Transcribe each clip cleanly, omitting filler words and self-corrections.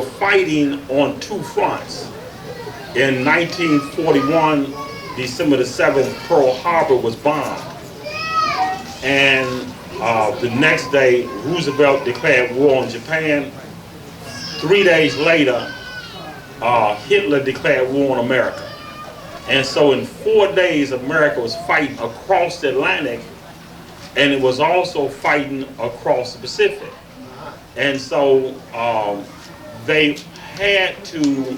fighting on two fronts. In 1941, December the 7th, Pearl Harbor was bombed. And the next day, Roosevelt declared war on Japan. 3 days later, Hitler declared war on America. And so in 4 days, America was fighting across the Atlantic, and it was also fighting across the Pacific. And so they had to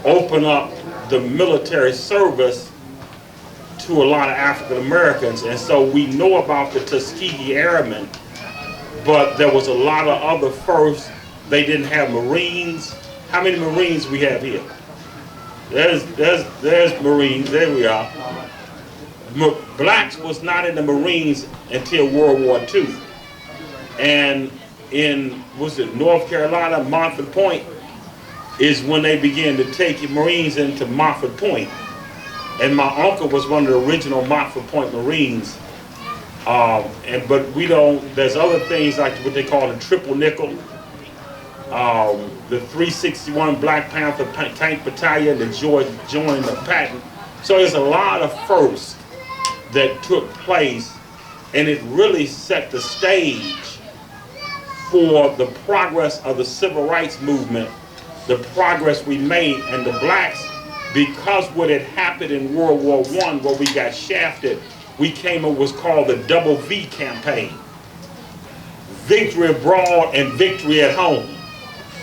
open up the military service to a lot of African Americans. And so we know about the Tuskegee Airmen, but there was a lot of other firsts. They didn't have Marines. How many Marines we have here? There's Marines, there we are. Blacks was not in the Marines until World War II. And in, North Carolina, Montford Point, is when they began to take Marines into Montford Point. And my uncle was one of the original Montford Point Marines. But we don't, there's other things like what they call the triple nickel, the 361 Black Panther Tank Battalion that joined the Patton. So there's a lot of firsts that took place, and it really set the stage for the progress of the civil rights movement, the progress we made. And the blacks, because what had happened in World War I, where we got shafted, we came up with what's called the Double V campaign. Victory abroad and victory at home.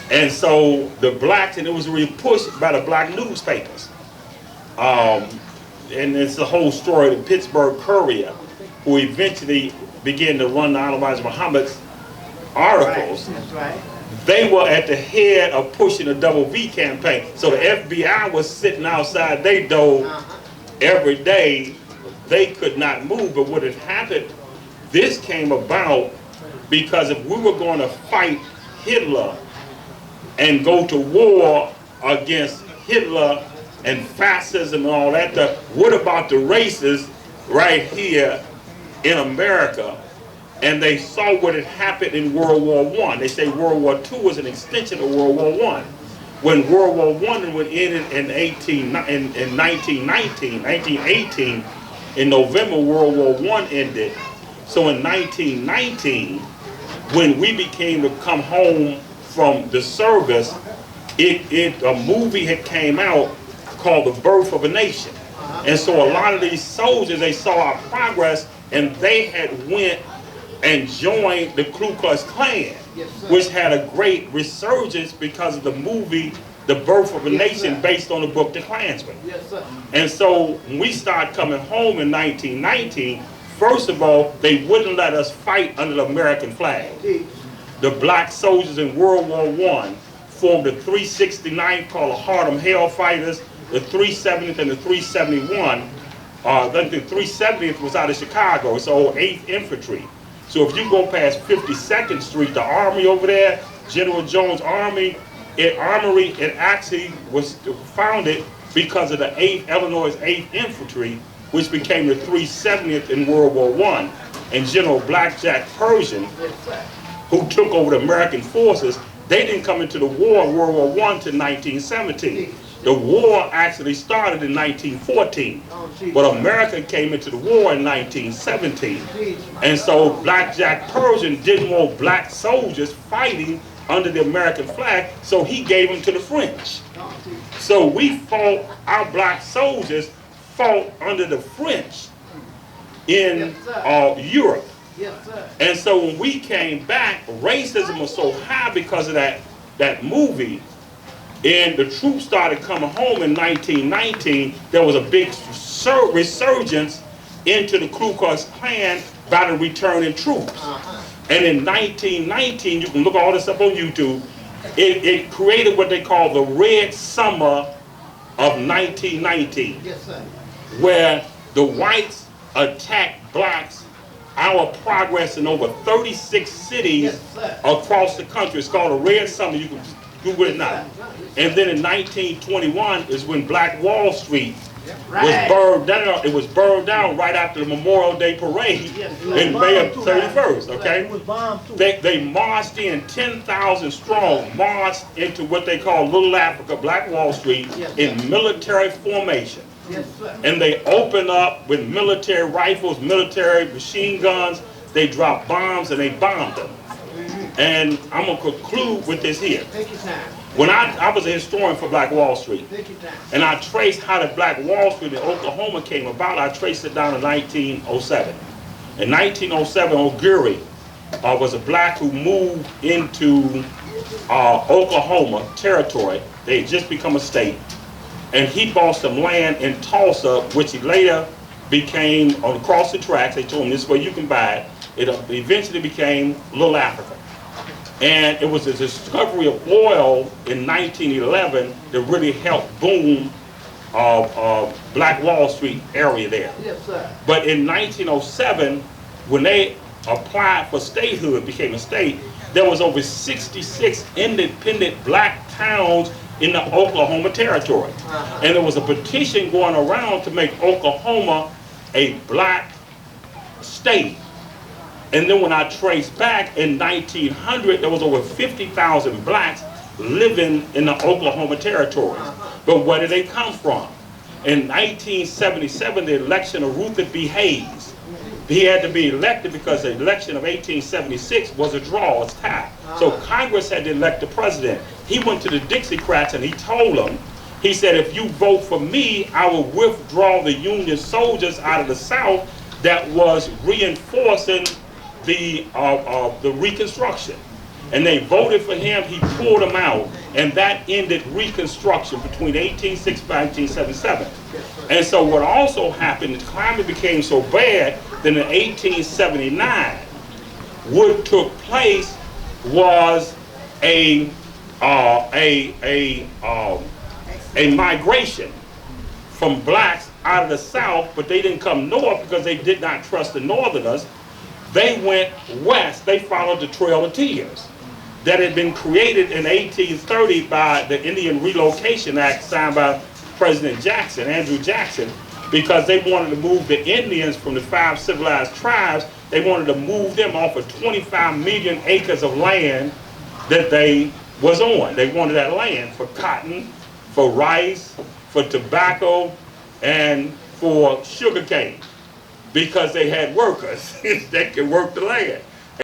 And so the blacks, and it was really pushed by the black newspapers. And it's the whole story of the Pittsburgh Courier, who eventually began to run the Elijah Muhammad's articles. That's right. They were at the head of pushing the Double V campaign. So the FBI was sitting outside their door every day. They could not move. But what had happened, this came about because if we were going to fight Hitler and go to war against Hitler and fascism and all that stuff, what about the races right here in America? And they saw what had happened in World War I. They say World War II was an extension of World War I. When World War I ended in 1918, in November, World War I ended. So in 1919, when we became to come home from the service, a movie had came out called The Birth of a Nation. And so a lot of these soldiers, they saw our progress, and they had went and joined the Ku Klux Klan, which had a great resurgence because of the movie The Birth of a Nation, based on the book The Klansman. And so when we started coming home in 1919, first of all, they wouldn't let us fight under the American flag. The black soldiers in World War I formed the 369th, called the Harlem Hellfighters, the 370th and the 371. The 370th was out of Chicago. It's the old 8th Infantry. So if you go past 52nd Street, the Army over there, General Jones Army, it actually was founded because of the 8th Illinois 8th Infantry, which became the 370th in World War I. And General Blackjack Pershing, who took over the American forces, they didn't come into the war, World War I, until 1917. The war actually started in 1914, but America came into the war in 1917. And so Blackjack Pershing didn't want black soldiers fighting under the American flag, so he gave them to the French. So we fought, our black soldiers fought under the French in Europe. And so when we came back, racism was so high because of that movie. And the troops started coming home in 1919. There was a big resurgence into the Ku Klux Klan by the returning troops. And in 1919, you can look all this up on YouTube, it created what they call the Red Summer of 1919, where the whites attacked blacks. Our progress in over 36 cities across the country. It's called a Red Summer. You can Google it now. And then in 1921 is when Black Wall Street was burned down. It was burned down right after the Memorial Day parade in May of 31st. Okay, they marched in 10,000 strong, marched into what they call Little Africa, Black Wall Street, in military formation. And they opened up with military rifles, military machine guns. They dropped bombs and they bombed them. And I'm going to conclude with this here. When I was a historian for Black Wall Street, and I traced how the Black Wall Street in Oklahoma came about, I traced it down to 1907. In 1907, O'Geary was a black who moved into Oklahoma territory. They had just become a state. And he bought some land in Tulsa, which he later became, across the tracks, they told him this way you can buy it. It eventually became Little Africa. And it was the discovery of oil in 1911 that really helped boom Black Wall Street area there. Yes, sir. But in 1907, when they applied for statehood, became a state, there was over 66 independent black towns in the Oklahoma territory. And there was a petition going around to make Oklahoma a black state. And then when I traced back in 1900, there was over 50,000 blacks living in the Oklahoma territory. But where did they come from? In 1977, the election of Ruther B. Hayes. He had to be elected because the election of 1876 was a draw, it's tie. So Congress had to elect the president. He went to the Dixiecrats and he told them, he said, if you vote for me, I will withdraw the Union soldiers out of the South that was reinforcing the Reconstruction. And they voted for him, he pulled them out, and that ended Reconstruction between 1865 and 1877. And so what also happened, the climate became so bad that in 1879, what took place was a migration from blacks out of the South, but they didn't come north because they did not trust the Northerners. They went west. They followed the Trail of Tears that had been created in 1830 by the Indian Relocation Act signed by President Jackson, Andrew Jackson, because they wanted to move the Indians from the 5 civilized tribes. They wanted to move them off of 25 million acres of land that they was on. They wanted that land for cotton, for rice, for tobacco, and for sugarcane, because they had workers that could work the land.